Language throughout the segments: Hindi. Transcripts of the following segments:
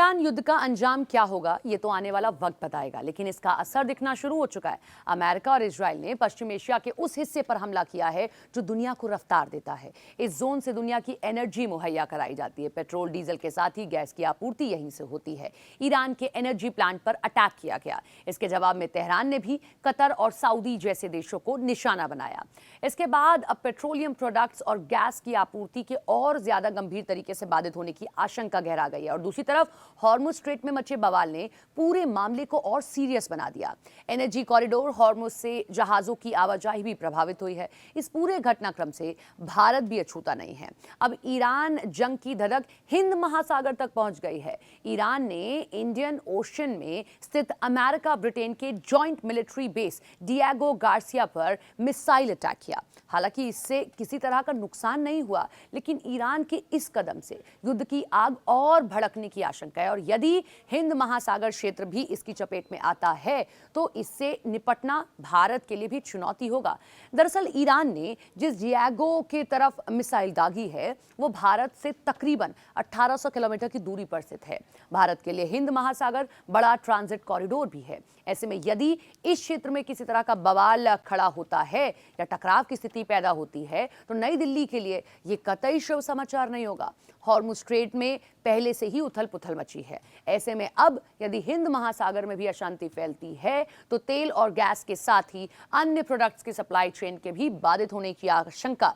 ईरान युद्ध का अंजाम क्या होगा ये तो आने वाला वक्त बताएगा, लेकिन इसका असर दिखना शुरू हो चुका है। अमेरिका और इजराइल ने पश्चिम एशिया के उस हिस्से पर हमला किया है जो दुनिया को रफ्तार देता है। इस जोन से दुनिया की एनर्जी मुहैया कराई जाती है। पेट्रोल डीजल के साथ ही गैस की आपूर्ति यहीं से होती है। ईरान के एनर्जी प्लांट पर अटैक किया गया। इसके जवाब में तेहरान ने भी कतर और सऊदी जैसे देशों को निशाना बनाया। इसके बाद अब पेट्रोलियम प्रोडक्ट्स और गैस की आपूर्ति के और ज्यादा गंभीर तरीके से बाधित होने की आशंका गहरा गई है। और दूसरी तरफ हॉर्मुज स्ट्रेट में मचे बवाल ने पूरे मामले को और सीरियस बना दिया। एनर्जी कॉरिडोर हॉर्मुज से जहाजों की आवाजाही भी प्रभावित हुई है। इस पूरे घटनाक्रम से भारत भी अछूता नहीं है। अब ईरान जंग की धड़क हिंद महासागर तक पहुंच गई है। ईरान ने इंडियन ओशन में स्थित अमेरिका ब्रिटेन के joint military base Diego Garcia पर मिसाइल अटैक किया। हालांकि इससे किसी तरह का नुकसान नहीं हुआ, लेकिन ईरान के इस कदम से युद्ध की आग और भड़कने की आशंका है। और यदि हिंद महासागर क्षेत्र भी इसकी चपेट में आता है तो इससे निपटना भारत के लिए भी चुनौती होगा। दरअसल ईरान ने जिस डिएगो की तरफ मिसाइल दागी है वो भारत से तकरीबन 1800 किलोमीटर की दूरी पर स्थित है। भारत के लिए हिंद महासागर बड़ा ट्रांजिट कॉरिडोर भी है। ऐसे में यदि इस क्षेत्र में किसी तरह का बवाल खड़ा होता है या टकराव की स्थिति पैदा होती है तो नई दिल्ली के लिए ये कतई शुभ समाचार नहीं होगा। हॉर्मुज स्ट्रेट में पहले से ही उथल पुथल मची है। ऐसे में अब यदि हिंद महासागर में भी अशांति फैलती है तो तेल और गैस के साथ ही अन्य प्रोडक्ट्स की सप्लाई चेन के भी बाधित होने की आशंका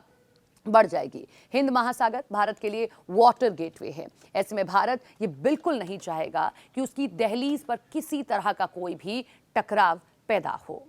बढ़ जाएगी। हिंद महासागर भारत के लिए वाटर गेटवे है। ऐसे में भारत ये बिल्कुल नहीं चाहेगा कि उसकी दहलीज पर किसी तरह का कोई भी टकराव पैदा हो।